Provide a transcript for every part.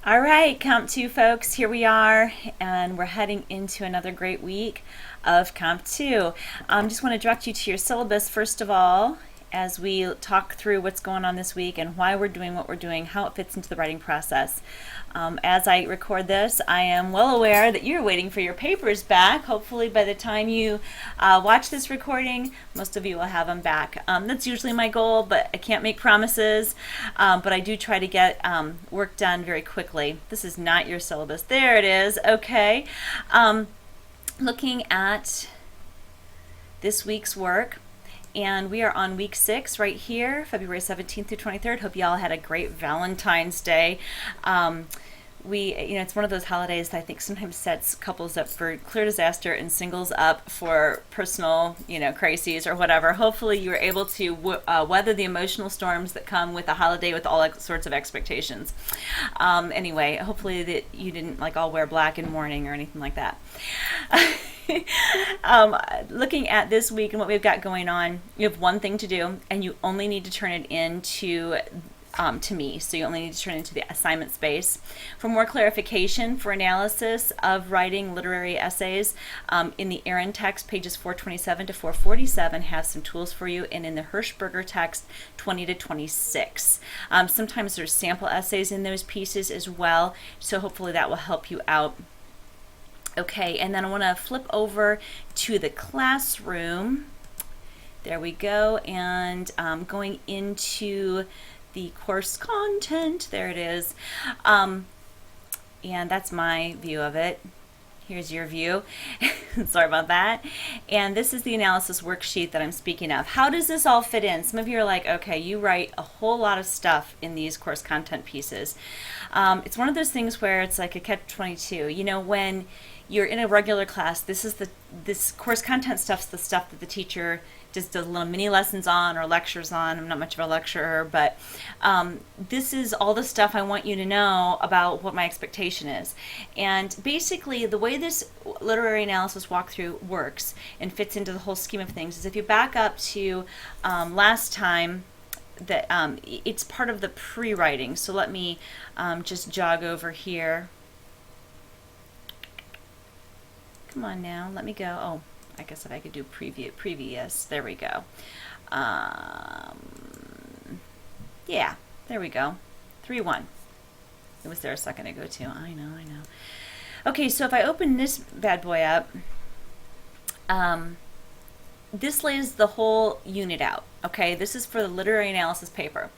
All right, Comp2 folks, here we are, and we're heading into another great week of Comp2. Just want to direct you to your syllabus first of all, as we talk through what's going on this week and why we're doing what we're doing, how it fits into the writing process. As I record this, I am well aware that you're waiting for your papers back. Hopefully by the time you watch this recording, most of you will have them back. That's usually my goal, but I can't make promises. But I do try to get work done very quickly. This is not your syllabus. There it is. Okay. Looking at this week's work. And we are on week 6 right here, February 17th through 23rd. Hope you all had a great Valentine's Day. It's one of those holidays that I think sometimes sets couples up for clear disaster and singles up for personal, crises or whatever. Hopefully you were able to weather the emotional storms that come with a holiday with all sorts of expectations. Anyway, hopefully that you didn't all wear black in mourning or anything like that. Looking at this week and what we've got going on, you have one thing to do, and you only need to turn it into to me. So you only need to turn it into the assignment space. For more clarification, for analysis of writing literary essays, in the Aaron text, pages 427 to 447 have some tools for you, and in the Hirschberger text, 20 to 26. Sometimes there's sample essays in those pieces as well, so hopefully that will help you out. Okay, and then I want to flip over to the classroom. There we go, and going into the course content. There it is. And that's my view of it. Here's your view. Sorry about that. And this is the analysis worksheet that I'm speaking of. How does this all fit in? Some of you are like, okay, you write a whole lot of stuff in these course content pieces. It's one of those things where it's like a catch-22. When you're in a regular class, this course content stuff's the stuff that the teacher just does little mini lessons on or lectures on. I'm not much of a lecturer, but this is all the stuff I want you to know about what my expectation is. And basically, the way this literary analysis walkthrough works and fits into the whole scheme of things is if you back up to last time, that it's part of the pre-writing. So let me just jog over here. Come on now, let me go. Oh, I guess if I could do previous, there we go. Yeah, there we go. 3-1. It was there a second ago too. I know. Okay, so if I open this bad boy up, this lays the whole unit out. Okay, this is for the literary analysis paper.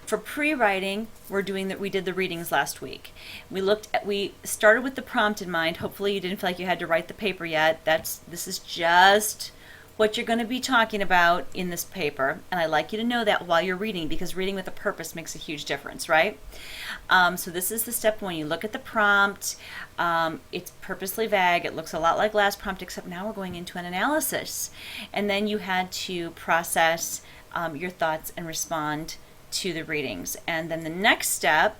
For pre-writing, we did the readings last week. We started with the prompt in mind. Hopefully you didn't feel like you had to write the paper yet. This is just what you're going to be talking about in this paper, and I like you to know that while you're reading, because reading with a purpose makes a huge difference, right? So this is the step 1. You look at the prompt. It's purposely vague. It looks a lot like last prompt, except now we're going into an analysis. And then you had to process your thoughts and respond to the readings. And then the next step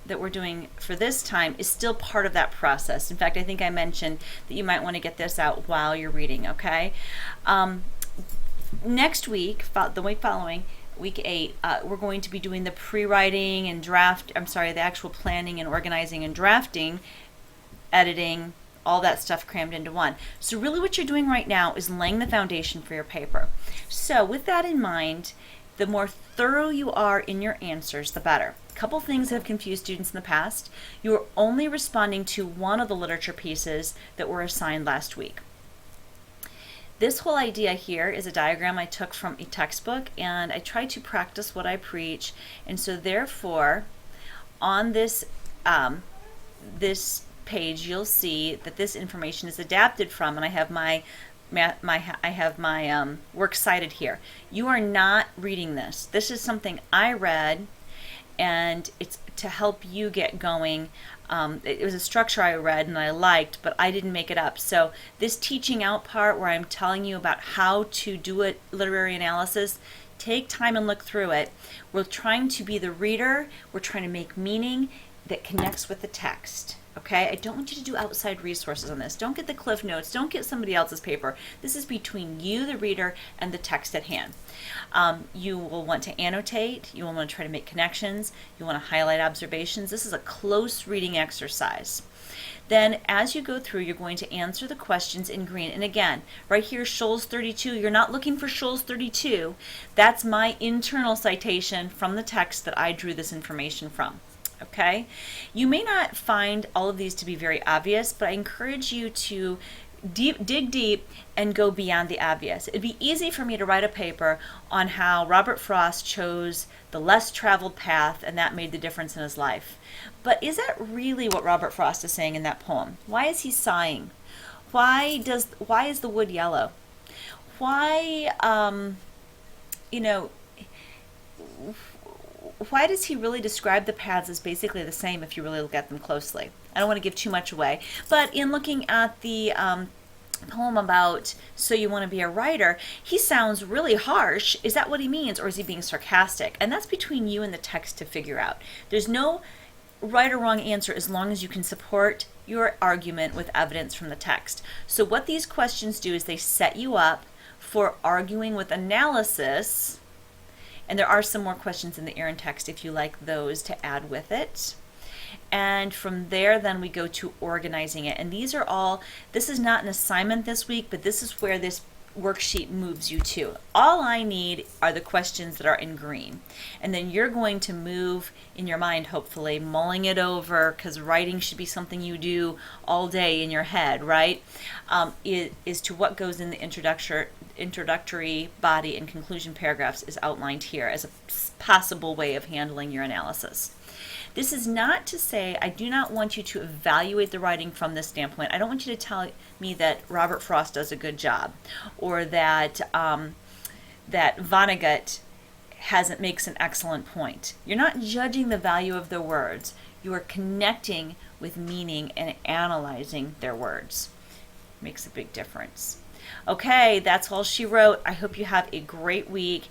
that we're doing for this time is still part of that process. In fact, I think I mentioned that you might want to get this out while you're reading, okay? Next week, the week following, week 8, we're going to be doing the pre-writing and the actual planning and organizing and drafting, editing, all that stuff crammed into one. So really what you're doing right now is laying the foundation for your paper. So with that in mind, the more thorough you are in your answers, the better. A couple things that have confused students in the past. You were only responding to one of the literature pieces that were assigned last week. This whole idea here is a diagram I took from a textbook, and I try to practice what I preach. And so therefore, on this page, you'll see that this information is adapted from, and I have my work cited here. You are not reading this. This is something I read, and it's to help you get going. It was a structure I read and I liked, but I didn't make it up. So this teaching out part where I'm telling you about how to do a literary analysis, take time and look through it. We're trying to be the reader. We're trying to make meaning that connects with the text. Okay, I don't want you to do outside resources on this. Don't get the cliff notes. Don't get somebody else's paper. This is between you, the reader, and the text at hand. You will want to annotate. You will want to try to make connections. You want to highlight observations. This is a close reading exercise. Then as you go through, you're going to answer the questions in green. And again, right here, Shoals 32, you're not looking for Shoals 32. That's my internal citation from the text that I drew this information from. Okay? You may not find all of these to be very obvious, but I encourage you to dig deep and go beyond the obvious. It'd be easy for me to write a paper on how Robert Frost chose the less traveled path and that made the difference in his life. But is that really what Robert Frost is saying in that poem? Why is he sighing? Why is the wood yellow? Why, why does he really describe the paths as basically the same if you really look at them closely? I don't want to give too much away, but in looking at the poem about So You Want to Be a Writer, he sounds really harsh. Is that what he means, or is he being sarcastic? And that's between you and the text to figure out. There's no right or wrong answer as long as you can support your argument with evidence from the text. So what these questions do is they set you up for arguing with analysis. And there are some more questions in the Erin text if you like those to add with it. And from there, then we go to organizing it. And these are all, this is not an assignment this week, but this is where this worksheet moves you to. All I need are the questions that are in green. And then you're going to move in your mind, hopefully, mulling it over, because writing should be something you do all day in your head, right? Is to what goes in the introductory body and conclusion paragraphs is outlined here as a possible way of handling your analysis. This is not to say I do not want you to evaluate the writing from this standpoint. I don't want you to tell me that Robert Frost does a good job, or that that Vonnegut makes an excellent point. You're not judging the value of their words. You are connecting with meaning and analyzing their words. Makes a big difference. Okay, that's all she wrote. I hope you have a great week,